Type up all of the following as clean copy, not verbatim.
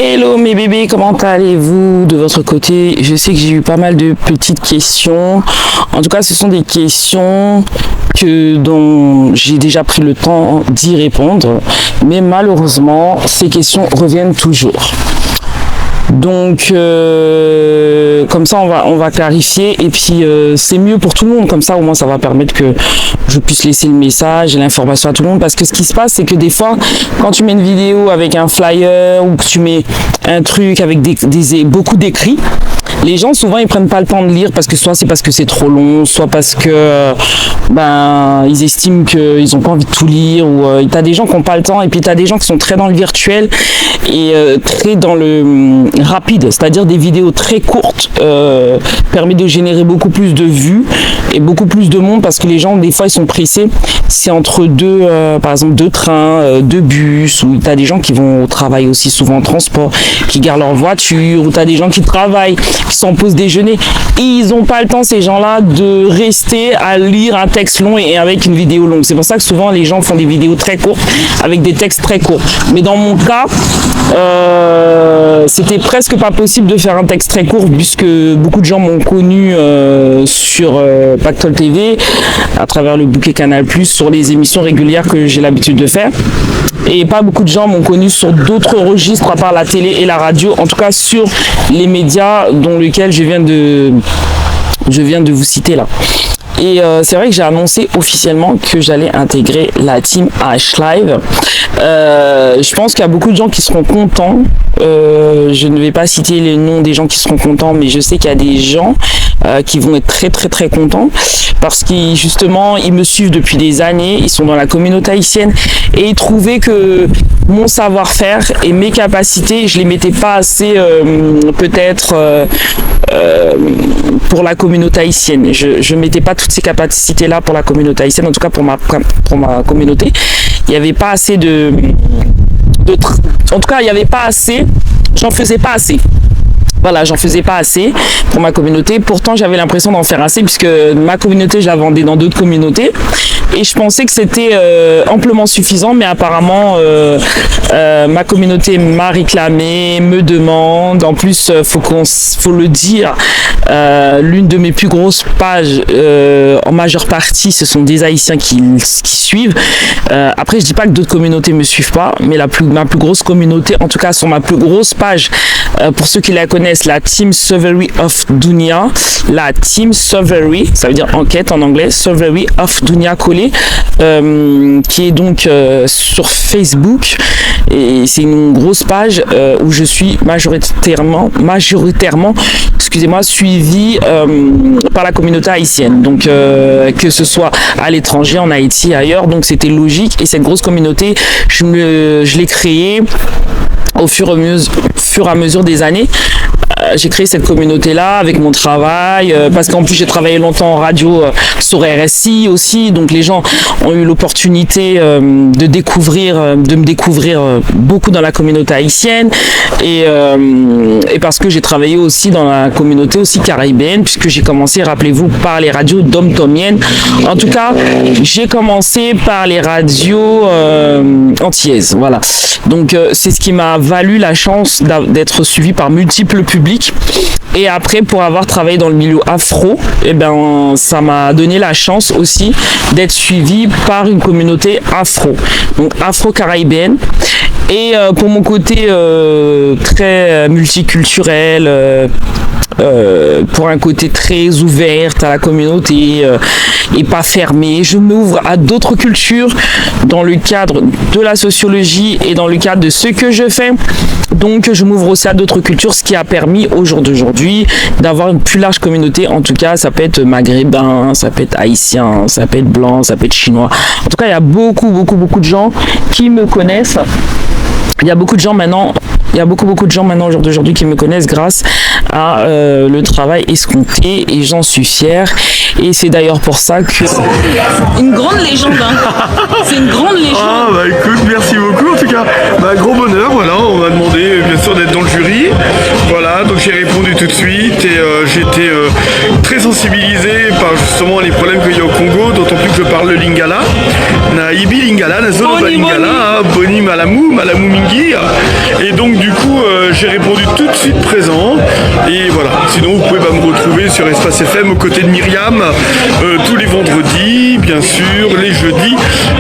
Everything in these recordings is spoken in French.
Hello mes bébés, comment allez-vous de votre côté? Je sais que j'ai eu pas mal de petites questions. En tout cas, ce sont des questions dont j'ai déjà pris le temps d'y répondre. Mais malheureusement, ces questions reviennent toujours. Donc, comme ça, on va clarifier. Et puis, c'est mieux pour tout le monde. Comme ça, au moins, ça va permettre que je puisse laisser le message et l'information à tout le monde. Parce que ce qui se passe, c'est que des fois, quand tu mets une vidéo avec un flyer ou que tu mets un truc avec beaucoup d'écrits, les gens, souvent, ils prennent pas le temps de lire parce que soit c'est parce que c'est trop long, soit parce que ils estiment qu'ils n'ont pas envie de tout lire. Ou t'as des gens qui n'ont pas le temps et puis t'as des gens qui sont très dans le virtuel et très dans le rapide, c'est-à-dire des vidéos très courtes permet de générer beaucoup plus de vues et beaucoup plus de monde parce que les gens, des fois, ils sont pressés. C'est entre par exemple, deux trains, deux bus, ou t'as des gens qui vont au travail aussi souvent en transport, qui gardent leur voiture, ou t'as des gens qui travaillent, qui sont en pause déjeuner, et ils n'ont pas le temps, ces gens-là, de rester à lire un texte long et avec une vidéo longue. C'est pour ça que souvent les gens font des vidéos très courtes avec des textes très courts. Mais dans mon cas, c'était presque pas possible de faire un texte très court puisque beaucoup de gens m'ont connu sur Pactole TV à travers le bouquet Canal+, sur les émissions régulières que j'ai l'habitude de faire. Et pas beaucoup de gens m'ont connu sur d'autres registres à part la télé et la radio, en tout cas sur les médias dont lequel je viens de vous citer là. Et c'est vrai que j'ai annoncé officiellement que j'allais intégrer la team H-Live. Je pense qu'il y a beaucoup de gens qui seront contents. Je ne vais pas citer les noms des gens qui seront contents, mais je sais qu'il y a des gens qui vont être très très très contents parce qu'ils justement ils me suivent depuis des années, ils sont dans la communauté haïtienne et ils trouvaient que mon savoir-faire et mes capacités, je les mettais pas assez peut-être pour la communauté haïtienne. Je mettais pas toutes ces capacités là pour la communauté haïtienne, en tout cas pour ma communauté. Il n'y avait pas assez en tout cas il n'y avait pas assez, j'en faisais pas assez. Voilà, j'en faisais pas assez pour ma communauté. Pourtant, j'avais l'impression d'en faire assez puisque ma communauté, je la vendais dans d'autres communautés. Et je pensais que c'était amplement suffisant, mais apparemment, ma communauté m'a réclamé, me demande. En plus, faut le dire, l'une de mes plus grosses pages, en majeure partie, ce sont des Haïtiens qui suivent. Après, je dis pas que d'autres communautés me suivent pas, mais ma plus grosse communauté, en tout cas sur ma plus grosse page, pour ceux qui la connaissent, la Team Sovereign of Dunia, la Team Sovereign, ça veut dire enquête en anglais, Sovereign of Dunia collé, qui est donc sur Facebook, et c'est une grosse page où je suis majoritairement, excusez-moi, suivi par la communauté haïtienne, donc que ce soit à l'étranger, en Haïti, ailleurs, donc c'était logique. Et cette grosse communauté, je l'ai créée au fur et à mesure des années. J'ai créé cette communauté-là avec mon travail, parce qu'en plus j'ai travaillé longtemps en radio sur RSI aussi, donc les gens ont eu l'opportunité de me découvrir beaucoup dans la communauté haïtienne, et parce que j'ai travaillé aussi dans la communauté aussi caribéenne, puisque j'ai commencé, rappelez-vous, par les radios dom-tomiennes. En tout cas, j'ai commencé par les radios antillaises, voilà. Donc c'est ce qui m'a valu la chance d'être suivi par multiples publics. Et après, pour avoir travaillé dans le milieu afro, ça m'a donné la chance aussi d'être suivi par une communauté afro, donc afro-caribéenne. Et pour mon côté très multiculturel, pour un côté très ouvert à la communauté et pas fermé, je m'ouvre à d'autres cultures dans le cadre de la sociologie et dans le cadre de ce que je fais. Donc je m'ouvre aussi à d'autres cultures, ce qui a permis au jour d'aujourd'hui d'avoir une plus large communauté. En tout cas, ça peut être maghrébin, ça peut être haïtien, ça peut être blanc, ça peut être chinois. En tout cas, il y a beaucoup de gens qui me connaissent. Il y a beaucoup de gens maintenant au jour d'aujourd'hui qui me connaissent grâce à le travail escompté, et j'en suis fier. Et c'est d'ailleurs pour ça que... Une grande légende, hein. C'est une grande légende. Ah bah écoute, merci beaucoup en tout cas. Bah gros bonheur, voilà, on m'a demandé bien sûr d'être dans le jury. Voilà, donc j'ai répondu tout de suite et j'étais très sensibilisé par justement les problèmes qu'il y a au Congo, d'autant plus que je parle le Lingala. Na Ibi Lingala, na Zoloba Lingala, Boni Malamu Mingi. Et donc du coup j'ai répondu tout de suite présent. Et voilà. Sinon, vous pouvez me retrouver sur Espace FM aux côtés de Myriam tous les vendredis, bien sûr, les jeudis,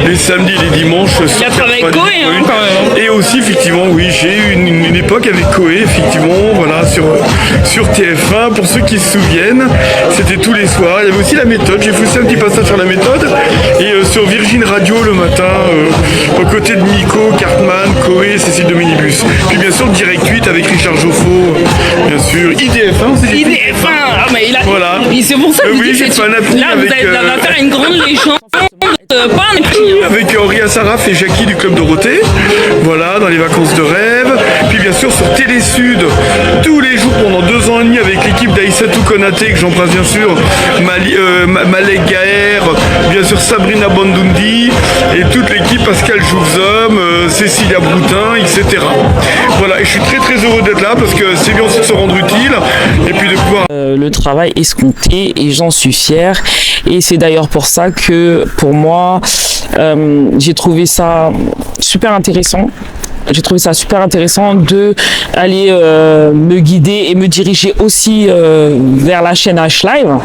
les samedis et les dimanches. Il a travaillé avec Koé, hein, quand même. Et aussi, effectivement, oui, j'ai eu une époque avec Koé, effectivement, voilà, sur TF1. Pour ceux qui se souviennent, c'était tous les soirs. Il y avait aussi la méthode. J'ai fait aussi un petit passage sur la méthode. Et sur Virgin Radio le matin, aux côtés de Nico, Cartman, Koé, Cécile Dominibus. Puis bien sûr, Direct 8 avec Richard Joffo, bien sûr. IDF1 aussi. IDF1, ah, mais il a. Voilà. C'est pour ça que oui, j'ai fait un appui là, avec. Vous avez affaire à une grande légende. Pas un appui. Avec Henri Assaraf et Jackie du Club Dorothée. Voilà, dans les vacances de rêve. Puis bien sûr sur Télé Sud, tous les jours pendant 2 ans et demi avec l'équipe d'Aïssatou Konaté, que j'embrasse bien sûr, Malek Gaher, bien sûr Sabrina Bandundi, et toute l'équipe, Pascal Jouvzom, Cécilia Broutin, etc. Voilà, et je suis très très heureux d'être là parce que c'est bien aussi de se rendre utile et puis de pouvoir... Le travail escompté et j'en suis fière. Et c'est d'ailleurs pour ça que pour moi, j'ai trouvé ça super intéressant. J'ai trouvé ça super intéressant de aller me guider et me diriger aussi vers la chaîne H-Live.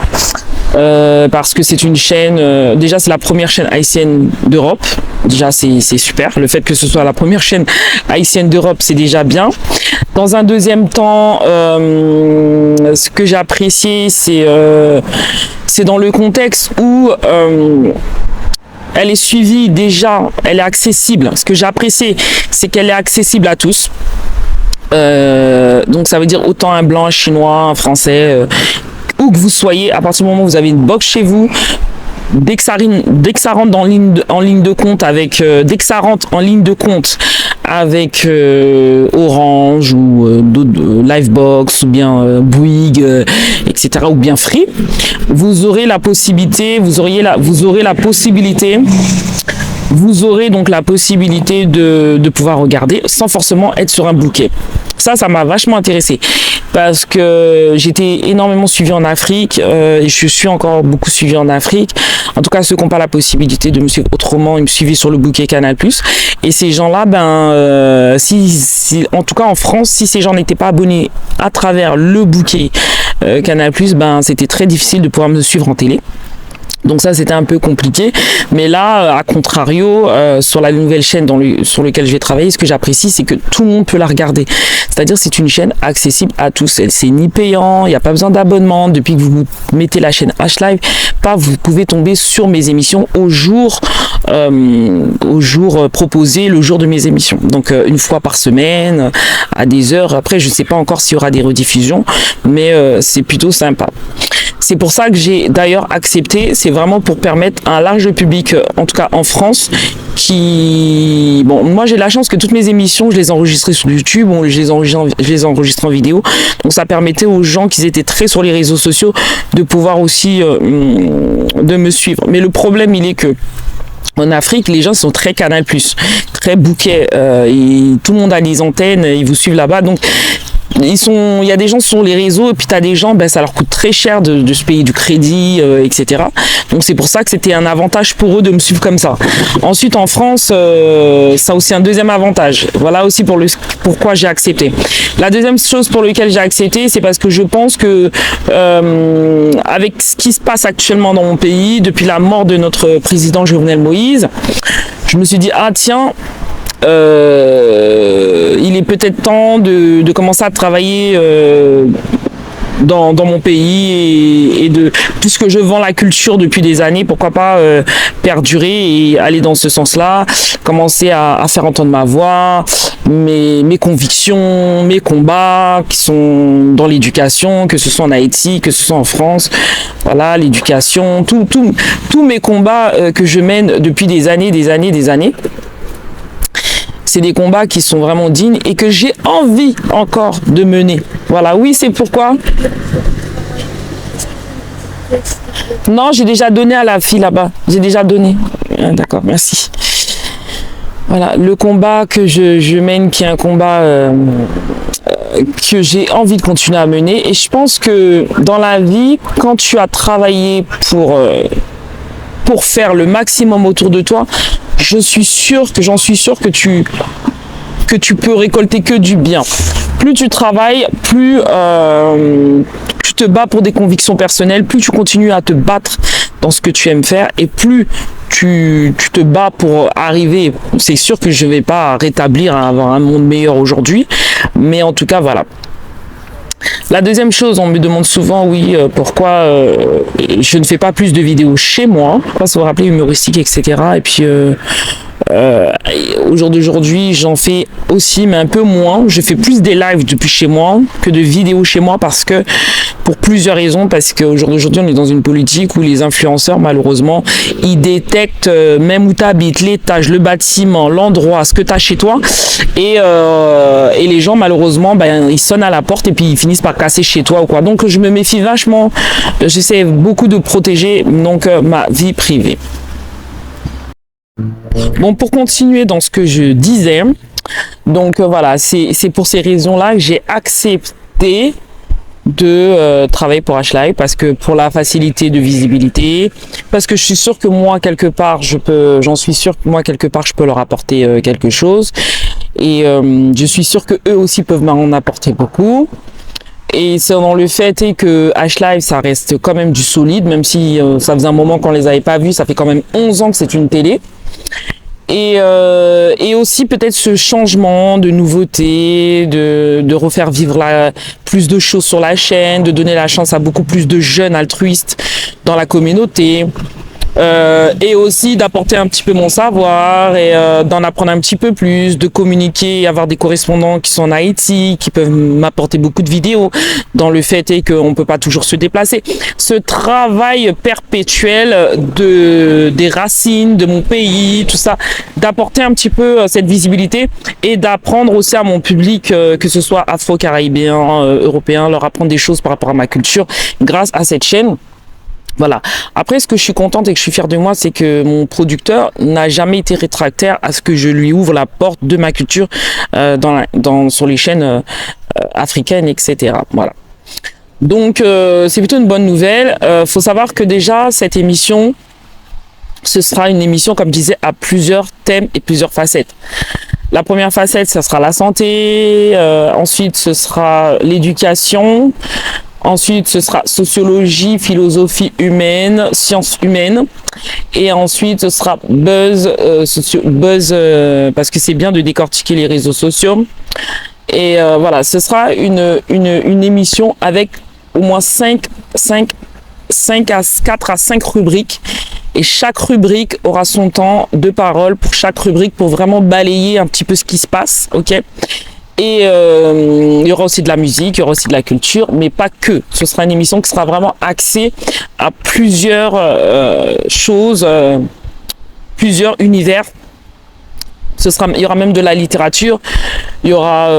Parce que c'est une chaîne, déjà c'est la première chaîne haïtienne d'Europe, déjà c'est super, le fait que ce soit la première chaîne haïtienne d'Europe c'est déjà bien. Dans un deuxième temps, ce que j'ai apprécié c'est dans le contexte où elle est suivie déjà, elle est accessible. Ce que j'ai apprécié, c'est qu'elle est accessible à tous. Donc ça veut dire autant un blanc, un chinois, un français, où que vous soyez, à partir du moment où vous avez une box chez vous, dès que ça rentre en ligne de compte avec dès que ça rentre en ligne de compte avec Orange ou d'autres Livebox ou bien Bouygues, etc. ou bien Free, vous aurez la possibilité, vous aurez donc la possibilité de pouvoir regarder sans forcément être sur un bouquet. Ça m'a vachement intéressé parce que j'étais énormément suivi en Afrique et je suis encore beaucoup suivi en Afrique. En tout cas, ceux qui n'ont pas la possibilité de me suivre autrement, ils me suivaient sur le bouquet Canal+. Et ces gens-là, en tout cas en France, si ces gens n'étaient pas abonnés à travers le bouquet Canal+, c'était très difficile de pouvoir me suivre en télé. Donc ça c'était un peu compliqué, mais là à contrario sur la nouvelle chaîne sur laquelle je vais travailler, ce que j'apprécie c'est que tout le monde peut la regarder, c'est-à-dire c'est une chaîne accessible à tous, c'est ni payant, il n'y a pas besoin d'abonnement, depuis que vous mettez la chaîne H-Live, vous pouvez tomber sur mes émissions au jour proposé, le jour de mes émissions, donc une fois par semaine à des heures. Après je ne sais pas encore s'il y aura des rediffusions, mais c'est plutôt sympa. C'est pour ça que j'ai d'ailleurs accepté, c'est vraiment pour permettre à un large public, en tout cas en France, moi j'ai la chance que toutes mes émissions, je les enregistrais sur YouTube, je les enregistre en vidéo, donc ça permettait aux gens qui étaient très sur les réseaux sociaux de pouvoir aussi de me suivre. Mais le problème il est que en Afrique, les gens sont très Canal+, très bouquet, et tout le monde a des antennes, ils vous suivent là-bas, donc il y a des gens sur les réseaux et puis tu as des gens, ça leur coûte très cher de se payer du crédit, etc. Donc c'est pour ça que c'était un avantage pour eux de me suivre comme ça. Ensuite en France, ça a aussi un deuxième avantage. Voilà aussi pourquoi j'ai accepté. La deuxième chose pour laquelle j'ai accepté, c'est parce que je pense que avec ce qui se passe actuellement dans mon pays, depuis la mort de notre président Jovenel Moïse, je me suis dit, ah tiens, il est peut-être temps de commencer à travailler dans mon pays et de tout ce que je vends la culture depuis des années, pourquoi pas perdurer et aller dans ce sens-là, commencer à faire entendre ma voix, mes convictions, mes combats qui sont dans l'éducation, que ce soit en Haïti, que ce soit en France, voilà, l'éducation, tous mes combats que je mène depuis des années. C'est des combats qui sont vraiment dignes et que j'ai envie encore de mener. Voilà, oui, c'est pourquoi. Non, j'ai déjà donné à la fille là-bas. J'ai déjà donné. D'accord, merci. Voilà, le combat que je mène, qui est un combat que j'ai envie de continuer à mener. Et je pense que dans la vie, quand tu as travaillé pour faire le maximum autour de toi, j'en suis sûr que tu peux récolter que du bien. plus tu travailles, plus tu te bats pour des convictions personnelles, plus tu continues à te battre dans ce que tu aimes faire et plus tu te bats pour arriver. C'est sûr que je vais pas rétablir à avoir un monde meilleur aujourd'hui, mais en tout cas voilà. La deuxième chose, on me demande souvent, oui, pourquoi je ne fais pas plus de vidéos chez moi, pourquoi ça vous rappelle humoristique, etc. Et puis au jour d'aujourd'hui, j'en fais aussi, mais un peu moins. Je fais plus des lives depuis chez moi que de vidéos chez moi parce que, pour plusieurs raisons, parce qu'au jour d'aujourd'hui, on est dans une politique où les influenceurs, malheureusement, ils détectent même où tu habites, l'étage, le bâtiment, l'endroit, ce que tu as chez toi. Et les gens, malheureusement, ben, ils sonnent à la porte et puis ils finissent par casser chez toi ou quoi. Donc, je me méfie vachement. J'essaie beaucoup de protéger donc ma vie privée. Bon, pour continuer dans ce que je disais, donc voilà, c'est pour ces raisons-là que j'ai accepté de travailler pour H-Live, parce que pour la facilité de visibilité, parce que je suis sûr que moi quelque part je peux leur apporter quelque chose, et je suis sûr que eux aussi peuvent m'en apporter beaucoup. Et c'est dans le fait que H-Live, ça reste quand même du solide, même si ça faisait un moment qu'on les avait pas vus, ça fait quand même 11 ans que c'est une télé. Et aussi peut-être ce changement de nouveauté, de refaire vivre plus de choses sur la chaîne, de donner la chance à beaucoup plus de jeunes altruistes dans la communauté. Et aussi d'apporter un petit peu mon savoir et d'en apprendre un petit peu plus, de communiquer, avoir des correspondants qui sont en Haïti, qui peuvent m'apporter beaucoup de vidéos, dans le fait est qu'on peut pas toujours se déplacer. Ce travail perpétuel des racines, de mon pays, tout ça, d'apporter un petit peu cette visibilité et d'apprendre aussi à mon public, que ce soit afro-caribéen, européen, leur apprendre des choses par rapport à ma culture grâce à cette chaîne. Voilà. Après, ce que je suis contente et que je suis fière de moi, c'est que mon producteur n'a jamais été rétractaire à ce que je lui ouvre la porte de ma culture sur les chaînes africaines, etc. Voilà. Donc, c'est plutôt une bonne nouvelle. Faut savoir que déjà, cette émission, ce sera une émission, comme je disais, à plusieurs thèmes et plusieurs facettes. La première facette, ça sera la santé. Ensuite, ce sera l'éducation. Ensuite, ce sera sociologie, philosophie humaine, sciences humaines. Et ensuite, ce sera buzz, parce que c'est bien de décortiquer les réseaux sociaux. Et voilà, ce sera une émission avec au moins 4 à 5 rubriques. Et chaque rubrique aura son temps de parole pour chaque rubrique pour vraiment balayer un petit peu ce qui se passe, ok ? Et il y aura aussi de la musique, il y aura aussi de la culture, mais pas que. Ce sera une émission qui sera vraiment axée à plusieurs choses, plusieurs univers. Il y aura même de la littérature, il y aura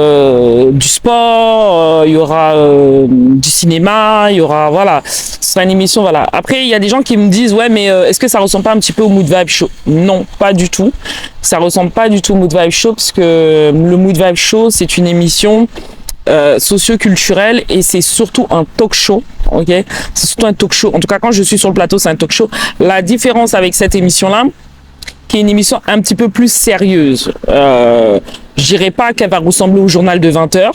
du sport, il y aura du cinéma, il y aura, voilà, ce sera une émission, voilà. Après, il y a des gens qui me disent, ouais, mais est-ce que ça ressemble pas un petit peu au Mood Vibe Show? Non, pas du tout. Ça ressemble pas du tout au Mood Vibe Show, parce que le Mood Vibe Show, c'est une émission socio-culturelle et c'est surtout un talk show, ok? C'est surtout un talk show. En tout cas, quand je suis sur le plateau, c'est un talk show. La différence avec cette émission-là, qui est une émission un petit peu plus sérieuse. Je dirais pas qu'elle va ressembler au journal de 20h,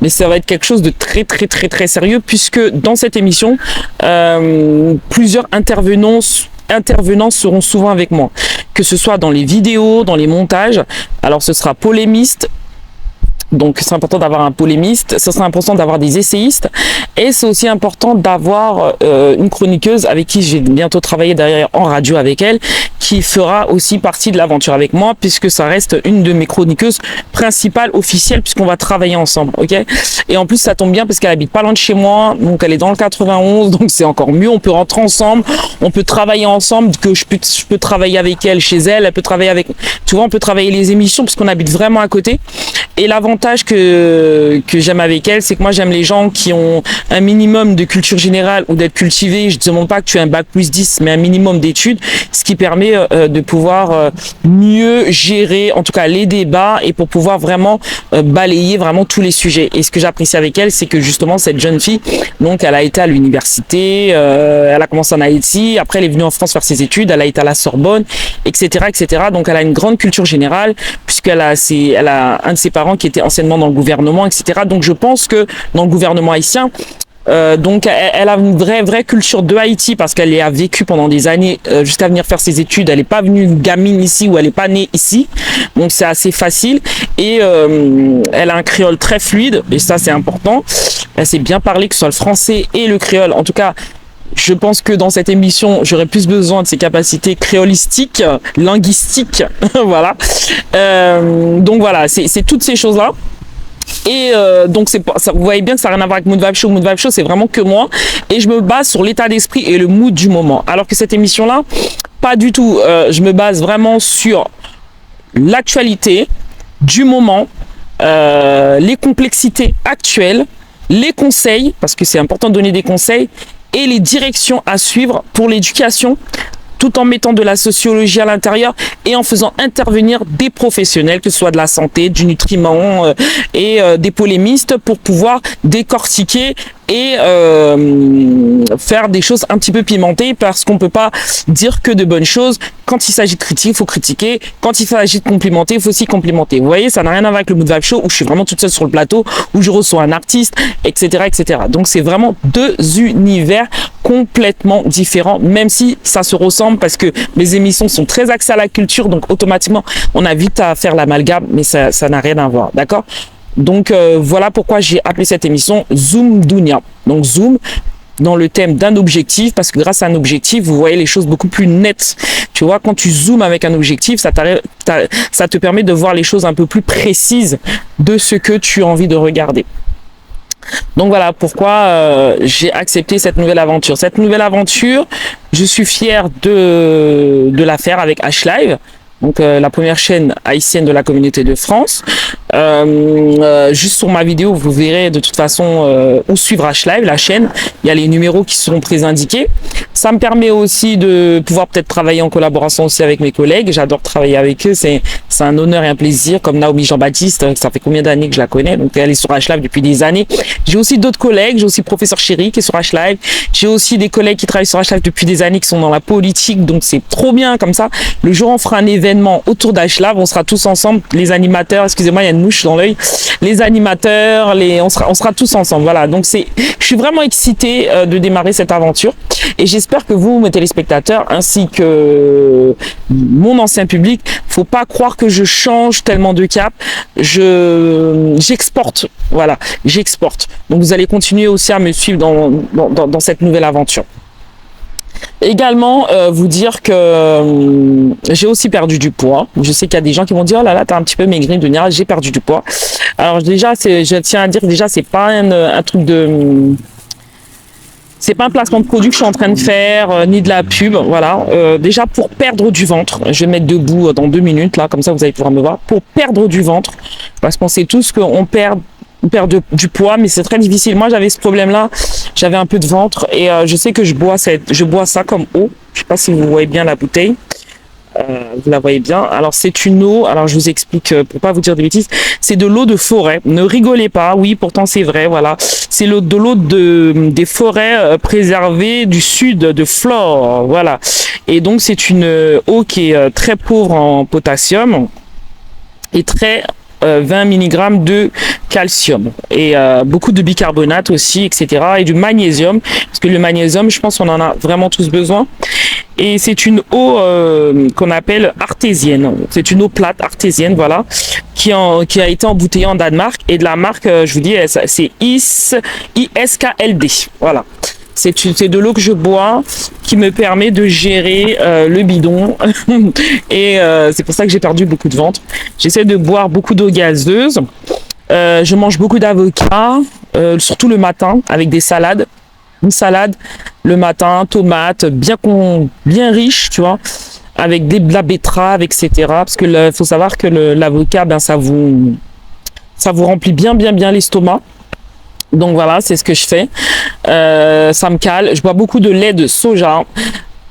mais ça va être quelque chose de très très très très sérieux, puisque dans cette émission, plusieurs intervenants seront souvent avec moi, que ce soit dans les vidéos, dans les montages. Alors ce sera polémiste. Donc c'est important d'avoir un polémiste, ce sera important d'avoir des essayistes et c'est aussi important d'avoir une chroniqueuse avec qui je vais bientôt travailler derrière en radio avec elle, qui fera aussi partie de l'aventure avec moi, puisque ça reste une de mes chroniqueuses principales officielles, puisqu'on va travailler ensemble, ok? Et en plus ça tombe bien parce qu'elle habite pas loin de chez moi, donc elle est dans le 91, donc c'est encore mieux, on peut rentrer ensemble, on peut travailler ensemble, que je peux travailler avec elle chez elle, elle peut travailler avec, tu vois, on peut travailler les émissions parce qu'on habite vraiment à côté. Et l'avantage que j'aime avec elle, c'est que moi j'aime les gens qui ont un minimum de culture générale ou d'être cultivés. Je ne demande pas que tu aies un bac plus 10, mais un minimum d'études, ce qui permet de pouvoir mieux gérer en tout cas les débats et pour pouvoir vraiment balayer vraiment tous les sujets. Et ce que j'apprécie avec elle, c'est que justement cette jeune fille, donc elle a été à l'université, elle a commencé en Haïti, après elle est venue en France faire ses études, elle a été à la Sorbonne, etc., etc. Donc elle a une grande culture générale, elle a un de ses parents qui était anciennement dans le gouvernement, etc. Donc je pense que dans le gouvernement haïtien, donc elle a une vraie culture de Haïti parce qu'elle y a vécu pendant des années jusqu'à venir faire ses études. Elle n'est pas venue gamine ici ou elle n'est pas née ici, donc c'est assez facile. Et elle a un créole très fluide et ça c'est important. Elle sait bien parler, que ce soit le français et le créole. En tout cas, je pense que dans cette émission, j'aurais plus besoin de ses capacités créolistiques, linguistiques, voilà. Donc voilà, c'est toutes ces choses-là. Et donc ça, vous voyez bien que ça n'a rien à voir avec Mood Vibe Show. Mood Vibe Show, c'est vraiment que moi. Et je me base sur l'état d'esprit et le mood du moment. Alors que cette émission-là, pas du tout. Je me base vraiment sur l'actualité du moment, les complexités actuelles, les conseils, parce que c'est important de donner des conseils, et les directions à suivre pour l'éducation, tout en mettant de la sociologie à l'intérieur et en faisant intervenir des professionnels, que ce soit de la santé, du nutriment et des polémistes pour pouvoir décortiquer et faire des choses un petit peu pimentées parce qu'on peut pas dire que de bonnes choses. Quand il s'agit de critiquer, il faut critiquer. Quand il s'agit de complimenter, il faut aussi complimenter. Vous voyez, ça n'a rien à voir avec le Mood Vibe Show où je suis vraiment toute seule sur le plateau, où je reçois un artiste, etc., etc. Donc c'est vraiment deux univers complètement différents, même si ça se ressemble parce que mes émissions sont très axées à la culture, donc automatiquement on a vite à faire l'amalgame, mais ça n'a rien à voir, d'accord? Donc voilà pourquoi j'ai appelé cette émission Zoom Dunia. Donc Zoom dans le thème d'un objectif, parce que grâce à un objectif, vous voyez les choses beaucoup plus nettes. Tu vois, quand tu zoomes avec un objectif, ça te permet de voir les choses un peu plus précises de ce que tu as envie de regarder. Donc voilà pourquoi j'ai accepté cette nouvelle aventure. Cette nouvelle aventure, je suis fier de la faire avec H-Live. Donc la première chaîne haïtienne de la communauté de France. Juste sur ma vidéo, vous verrez de toute façon où suivre H-Live, la chaîne. Il y a les numéros qui seront préindiqués. Ça me permet aussi de pouvoir peut-être travailler en collaboration aussi avec mes collègues. J'adore travailler avec eux. C'est un honneur et un plaisir. Comme Naomi Jean-Baptiste, ça fait combien d'années que je la connais. Donc elle est sur H-Live depuis des années. J'ai aussi d'autres collègues. J'ai aussi Professeur Chéri qui est sur H-Live. J'ai aussi des collègues qui travaillent sur H-Live depuis des années qui sont dans la politique. Donc c'est trop bien comme ça. Le jour où on fera un événement autour d'H-Live, on sera tous ensemble, les animateurs, excusez-moi, il y a une mouche dans l'œil, les animateurs, on sera tous ensemble, voilà. Donc je suis vraiment excitée de démarrer cette aventure et j'espère que vous, mes téléspectateurs, ainsi que mon ancien public, faut pas croire que je change tellement de cap, j'exporte, voilà, j'exporte. Donc vous allez continuer aussi à me suivre dans cette nouvelle aventure. Également, vous dire que j'ai aussi perdu du poids. Je sais qu'il y a des gens qui vont dire oh là là, t'as un petit peu maigri, Dunia. J'ai perdu du poids. Alors déjà, je tiens à dire déjà, c'est pas un truc de, c'est pas un placement de produit que je suis en train de faire, ni de la pub. Voilà. Déjà pour perdre du ventre, je vais me mettre debout dans 2 minutes là, comme ça vous allez pouvoir me voir. Pour perdre du ventre, parce qu'on sait tous qu'on perd du poids, mais c'est très difficile. Moi, j'avais ce problème-là. J'avais un peu de ventre et je sais que je bois ça comme eau. Je sais pas si vous voyez bien la bouteille. Vous la voyez bien. Alors, c'est une eau. Alors, je vous explique pour pas vous dire des bêtises. C'est de l'eau de forêt. Ne rigolez pas. Oui, pourtant, c'est vrai. Voilà. C'est de l'eau des forêts préservées du sud de Flore. Voilà. Et donc, c'est une eau qui est très pauvre en potassium et très 20 mg de calcium et beaucoup de bicarbonate aussi, etc. et du magnésium, parce que le magnésium, je pense qu'on en a vraiment tous besoin. Et c'est une eau qu'on appelle artésienne. C'est une eau plate artésienne, voilà, qui a été embouteillée en Danemark et de la marque, je vous dis, c'est ISKLD. Voilà. C'est de l'eau que je bois qui me permet de gérer le bidon et c'est pour ça que j'ai perdu beaucoup de ventre. J'essaie de boire beaucoup d'eau gazeuse. Je mange beaucoup d'avocats, surtout le matin avec des salades. Une salade le matin, tomates, bien riche, tu vois, avec de la betterave, etc. Parce que faut savoir que l'avocat, ben ça vous remplit bien l'estomac. Donc voilà, c'est ce que je fais. Ça me cale. Je bois beaucoup de lait de soja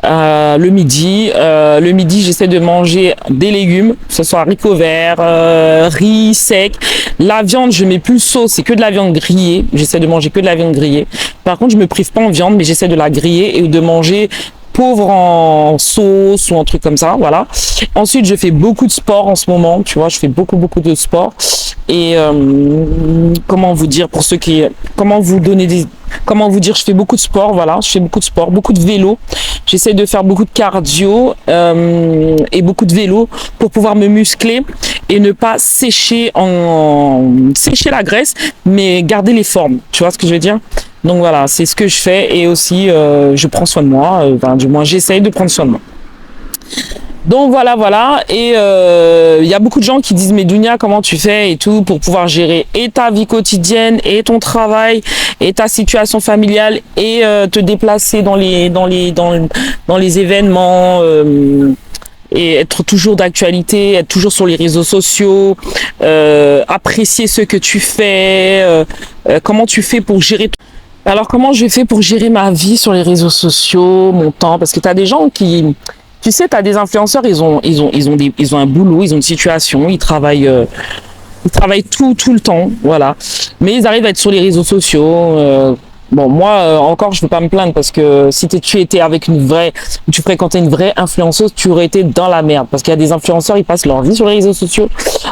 le midi. Le midi, j'essaie de manger des légumes, que ce soit haricots verts, riz sec. La viande, je mets plus sauce, c'est que de la viande grillée. J'essaie de manger que de la viande grillée. Par contre, je me prive pas en viande, mais j'essaie de la griller et de manger pauvre en sauce ou un truc comme ça, voilà. Ensuite, je fais beaucoup de sport en ce moment, tu vois, je fais beaucoup de sport. Et comment vous dire, pour ceux qui, comment vous dire, je fais beaucoup de sport, voilà, je fais beaucoup de sport, beaucoup de vélo. J'essaie de faire beaucoup de cardio et beaucoup de vélo pour pouvoir me muscler et ne pas sécher sécher la graisse, mais garder les formes. Tu vois ce que je veux dire? Donc voilà, c'est ce que je fais et aussi je prends soin de moi. Du moins, j'essaye de prendre soin de moi. Donc voilà, et il y a beaucoup de gens qui disent mais Dounia, comment tu fais et tout pour pouvoir gérer et ta vie quotidienne et ton travail et ta situation familiale et te déplacer dans les événements et être toujours d'actualité, être toujours sur les réseaux sociaux, apprécier ce que tu fais, comment tu fais pour gérer Alors comment je fais pour gérer ma vie sur les réseaux sociaux, mon temps, parce que tu as des gens qui, tu sais, tu as des influenceurs, ils ont un boulot, ils ont une situation, ils travaillent tout le temps, voilà. Mais ils arrivent à être sur les réseaux sociaux. Bon, moi, encore, je veux pas me plaindre parce que si tu étais avec tu fréquentais une vraie influenceuse, tu aurais été dans la merde. Parce qu'il y a des influenceurs, ils passent leur vie sur les réseaux sociaux.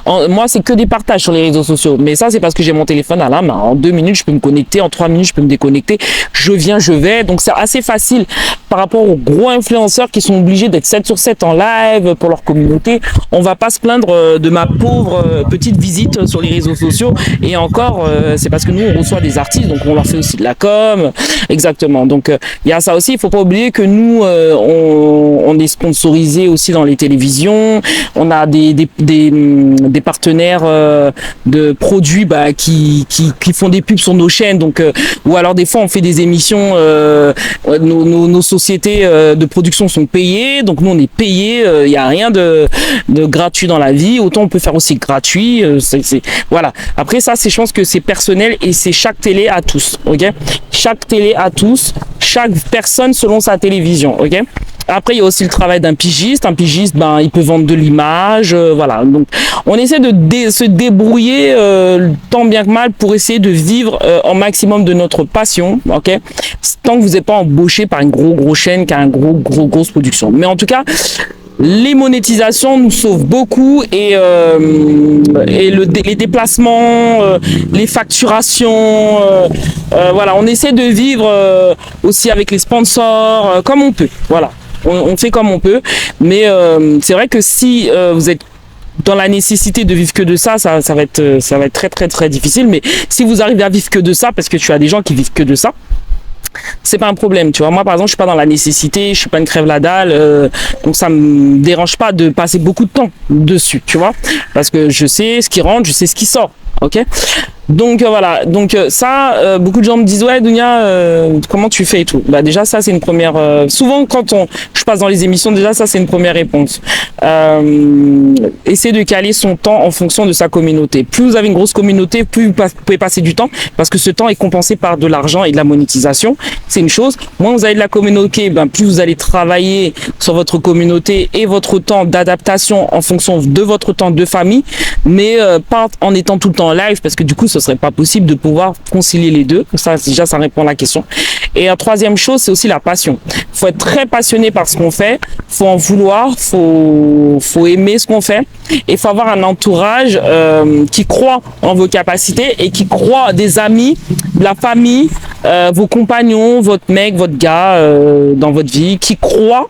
Moi, c'est que des partages sur les réseaux sociaux. Mais ça, c'est parce que j'ai mon téléphone à la main. En 2 minutes, je peux me connecter. En 3 minutes, je peux me déconnecter. Je viens, je vais. Donc, c'est assez facile par rapport aux gros influenceurs qui sont obligés d'être 7 sur 7 en live pour leur communauté. On va pas se plaindre de ma pauvre petite visite sur les réseaux sociaux. Et encore, c'est parce que nous, on reçoit des artistes, donc on leur fait aussi de la exactement. Donc il y a ça aussi. Il faut pas oublier que nous on est sponsorisé aussi dans les télévisions. On a des partenaires de produits qui font des pubs sur nos chaînes. Donc ou alors des fois on fait des émissions. Nos sociétés de production sont payées. Donc nous on est payés. Il y a rien de gratuit dans la vie. Autant on peut faire aussi gratuit. Voilà. Après ça, je pense que c'est personnel et c'est chaque télé à tous. Ok. Chaque télé à tous, chaque personne selon sa télévision, ok. Après, il y a aussi le travail d'un pigiste. Un pigiste, il peut vendre de l'image, voilà. Donc, on essaie de se débrouiller tant bien que mal pour essayer de vivre au maximum de notre passion, ok. Tant que vous n'êtes pas embauché par une grosse chaîne qui a une grosse production. Mais en tout cas, les monétisations nous sauvent beaucoup et les déplacements, les facturations, voilà, on essaie de vivre aussi avec les sponsors comme on peut. Voilà, on fait comme on peut, mais c'est vrai que si vous êtes dans la nécessité de vivre que de ça va être très difficile. Mais si vous arrivez à vivre que de ça, parce que tu as des gens qui vivent que de ça, c'est pas un problème, tu vois. Moi par exemple, je suis pas dans la nécessité, je suis pas une crève la dalle, donc ça me dérange pas de passer beaucoup de temps dessus, tu vois, parce que je sais ce qui rentre, je sais ce qui sort, ok. Donc voilà, donc ça, beaucoup de gens me disent ouais Dounia, comment tu fais et tout. Bah déjà ça c'est une première. Souvent quand je passe dans les émissions, déjà ça c'est une première réponse. Essayer de caler son temps en fonction de sa communauté. Plus vous avez une grosse communauté, plus vous pouvez passer du temps, parce que ce temps est compensé par de l'argent et de la monétisation. C'est une chose. Moins vous avez de la communauté, plus vous allez travailler sur votre communauté et votre temps d'adaptation en fonction de votre temps de famille, mais pas en étant tout le temps en live, parce que du coup ce serait pas possible de pouvoir concilier les deux. Ça déjà ça répond à la question. Et la troisième chose, c'est aussi la passion. Faut être très passionné par ce qu'on fait, faut en vouloir, faut aimer ce qu'on fait, et faut avoir un entourage qui croit en vos capacités et qui croit, des amis, de la famille, vos compagnons, votre mec, votre gars dans votre vie, qui croit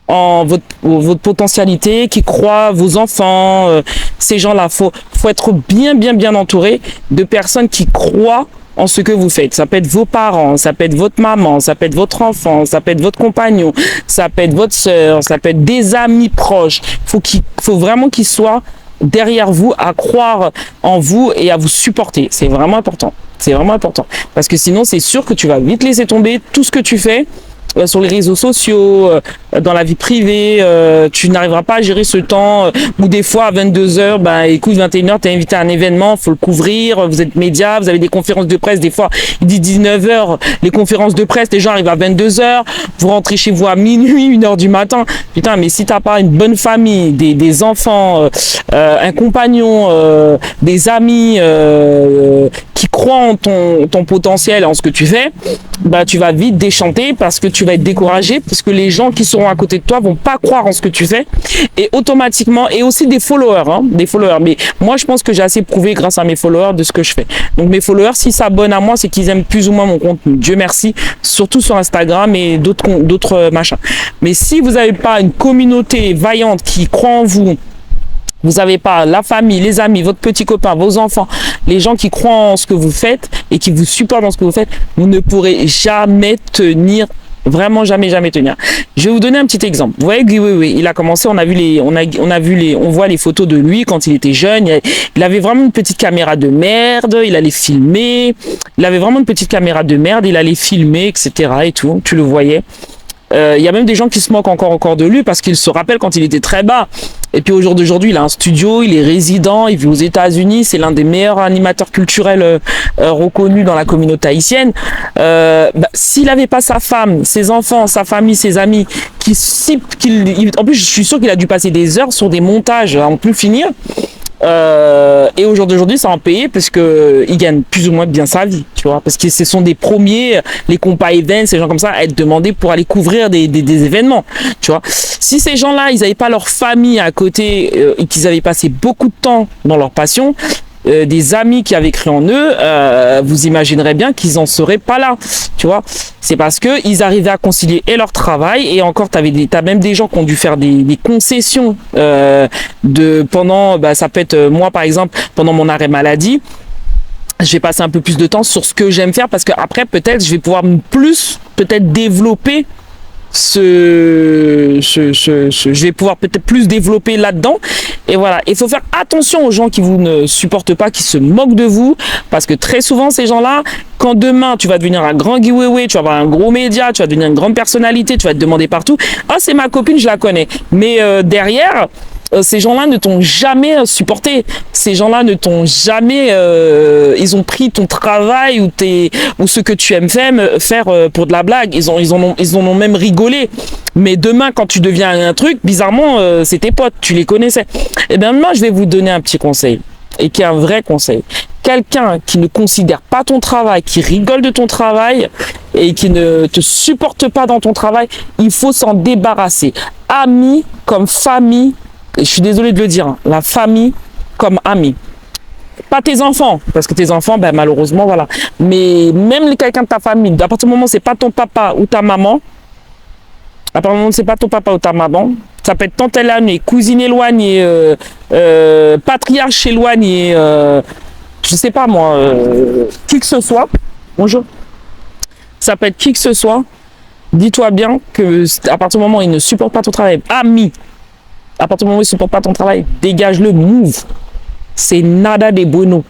en votre potentialité, qui croient, vos enfants, ces gens-là, faut être bien entouré de personnes qui croient en ce que vous faites. Ça peut être vos parents, ça peut être votre maman, ça peut être votre enfant, ça peut être votre compagnon, ça peut être votre sœur, ça peut être des amis proches. Faut vraiment qu'ils soient derrière vous, à croire en vous et à vous supporter. C'est vraiment important. C'est vraiment important. Parce que sinon, c'est sûr que tu vas vite laisser tomber tout ce que tu fais sur les réseaux sociaux, dans la vie privée, tu n'arriveras pas à gérer ce temps où des fois à 22h, écoute, 21h, tu es invité à un événement, faut le couvrir, vous êtes média, vous avez des conférences de presse, des fois il dit 19h, les conférences de presse, les gens arrivent à 22h, vous rentrez chez vous à minuit, 1h du matin. Putain, mais si t'as pas une bonne famille, des enfants, un compagnon, des amis qui croient en ton potentiel, en ce que tu fais, bah tu vas vite déchanter parce que tu vas être découragé, parce que les gens qui seront à côté de toi vont pas croire en ce que tu fais, et automatiquement, et aussi des followers, mais moi je pense que j'ai assez prouvé grâce à mes followers de ce que je fais. Donc mes followers, s'ils s'abonnent à moi, c'est qu'ils aiment plus ou moins mon contenu, Dieu merci, surtout sur Instagram et d'autres machins. Mais si vous n'avez pas une communauté vaillante qui croit en vous, vous n'avez pas la famille, les amis, votre petit copain, vos enfants, les gens qui croient en ce que vous faites et qui vous supportent dans ce que vous faites, vous ne pourrez jamais tenir, vraiment jamais tenir. Je vais vous donner un petit exemple. Vous voyez Guy Weiwei, il a commencé, on voit les photos de lui quand il était jeune. Il avait vraiment une petite caméra de merde, il allait filmer. Il avait vraiment une petite caméra de merde, il allait filmer, etc. et tout. Tu le voyais. Il y a même des gens qui se moquent encore de lui parce qu'ils se rappellent quand il était très bas. Et puis au jour d'aujourd'hui, il a un studio, il est résident, il vit aux États-Unis, c'est l'un des meilleurs animateurs culturels reconnus dans la communauté haïtienne. S'il n'avait pas sa femme, ses enfants, sa famille, ses amis, en plus je suis sûr qu'il a dû passer des heures sur des montages à en plus finir. Et au jour d'aujourd'hui, ça en payé parce que il gagne plus ou moins bien sa vie, tu vois, parce que ce sont des premiers, les compas events, ces gens comme ça, à être demandés pour aller couvrir des événements, tu vois. Si ces gens-là, ils n'avaient pas leur famille à côté et qu'ils avaient passé beaucoup de temps dans leur passion, des amis qui avaient cru en eux, vous imaginerez bien qu'ils en seraient pas là, tu vois. C'est parce que ils arrivaient à concilier et leur travail, et encore t'as même des gens qui ont dû faire des concessions pendant, ça peut être moi par exemple, pendant mon arrêt maladie, je vais passer un peu plus de temps sur ce que j'aime faire parce que après peut-être je vais pouvoir peut-être développer je vais pouvoir peut-être plus développer là-dedans. Et voilà, il faut faire attention aux gens qui vous ne supportent pas, qui se moquent de vous, parce que très souvent ces gens-là, quand demain tu vas devenir un grand Guy Weiwei, tu vas avoir un gros média, tu vas devenir une grande personnalité, tu vas te demander partout, ah c'est ma copine, je la connais, mais derrière ces gens-là ne t'ont jamais supporté. Ces gens-là ne t'ont jamais... ils ont pris ton travail ou ce que tu aimes faire pour de la blague. Ils en ont même rigolé. Mais demain, quand tu deviens un truc, bizarrement, c'est tes potes, tu les connaissais. Eh bien, moi, je vais vous donner un petit conseil. Et qui est un vrai conseil. Quelqu'un qui ne considère pas ton travail, qui rigole de ton travail et qui ne te supporte pas dans ton travail, il faut s'en débarrasser. Amis comme famille, je suis désolé de le dire, la famille comme amis. Pas tes enfants, parce que tes enfants, malheureusement, voilà. Mais même quelqu'un de ta famille, à partir du moment où c'est pas ton papa ou ta maman, à partir du moment où c'est pas ton papa ou ta maman, ça peut être tante éloignée, cousine éloignée, patriarche éloigné, je sais pas moi, qui que ce soit. Bonjour. Ça peut être qui que ce soit. Dis-toi bien que à partir du moment où il ne supporte pas ton travail, ami. À partir du moment où il ne supporte pas ton travail, dégage-le, move. C'est nada de bueno.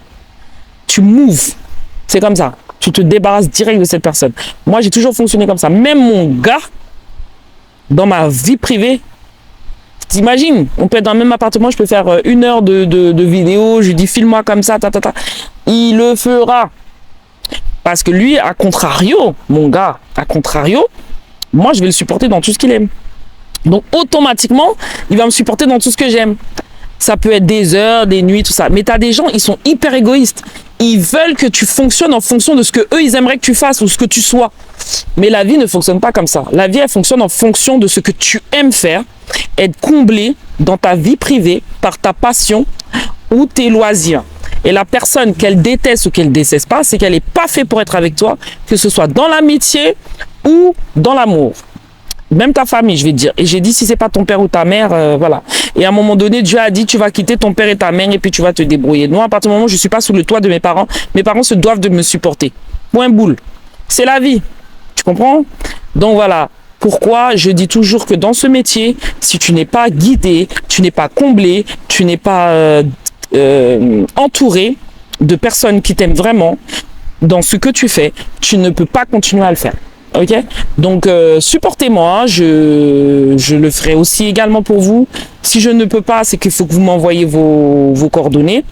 Tu move. C'est comme ça. Tu te débarrasses direct de cette personne. Moi, j'ai toujours fonctionné comme ça. Même mon gars, dans ma vie privée, t'imagines, on peut être dans le même appartement, je peux faire 1 heure de vidéo, je lui dis filme-moi comme ça, il le fera. Parce que lui, à contrario, mon gars, à contrario, moi, je vais le supporter dans tout ce qu'il aime. Donc automatiquement, il va me supporter dans tout ce que j'aime. Ça peut être des heures, des nuits, tout ça. Mais tu as des gens, ils sont hyper égoïstes. Ils veulent que tu fonctionnes en fonction de ce que eux, ils aimeraient que tu fasses ou ce que tu sois. Mais la vie ne fonctionne pas comme ça. La vie, elle fonctionne en fonction de ce que tu aimes faire, être comblé dans ta vie privée par ta passion ou tes loisirs. Et la personne qu'elle déteste ou qu'elle ne déteste pas, c'est qu'elle n'est pas faite pour être avec toi, que ce soit dans l'amitié ou dans l'amour. Même ta famille, je vais te dire. Et j'ai dit, si c'est pas ton père ou ta mère, voilà. Et à un moment donné, Dieu a dit, tu vas quitter ton père et ta mère et puis tu vas te débrouiller. Moi, à partir du moment où je suis pas sous le toit de mes parents se doivent de me supporter. Point boule. C'est la vie. Tu comprends? Donc voilà. Pourquoi je dis toujours que dans ce métier, si tu n'es pas guidé, tu n'es pas comblé, tu n'es pas entouré de personnes qui t'aiment vraiment dans ce que tu fais, tu ne peux pas continuer à le faire. Ok, donc supportez-moi, je le ferai aussi également pour vous. Si je ne peux pas, c'est qu'il faut que vous m'envoyez vos coordonnées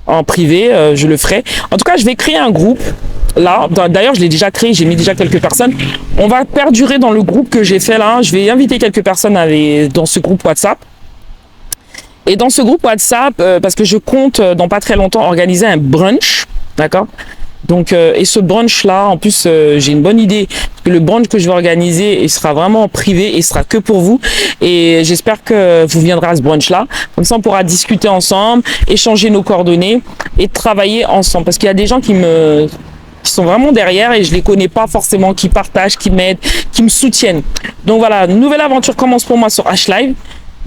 en privé, je le ferai. En tout cas, je vais créer un groupe. Là, d'ailleurs, je l'ai déjà créé, j'ai mis déjà quelques personnes. On va perdurer dans le groupe que j'ai fait là. Je vais inviter quelques personnes dans ce groupe WhatsApp. Et dans ce groupe WhatsApp, parce que je compte dans pas très longtemps organiser un brunch. D'accord? Donc, et ce brunch-là, en plus, j'ai une bonne idée. Que le brunch que je vais organiser, il sera vraiment privé, il sera que pour vous. Et j'espère que vous viendrez à ce brunch-là. Comme ça, on pourra discuter ensemble, échanger nos coordonnées et travailler ensemble. Parce qu'il y a des gens qui sont vraiment derrière et je les connais pas forcément, qui partagent, qui m'aident, qui me soutiennent. Donc voilà, une nouvelle aventure commence pour moi sur H-Live.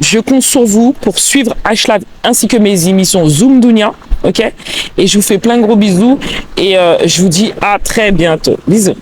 Je compte sur vous pour suivre H-Live ainsi que mes émissions Zoom Dunia, ok? Et je vous fais plein de gros bisous et je vous dis à très bientôt. Bisous.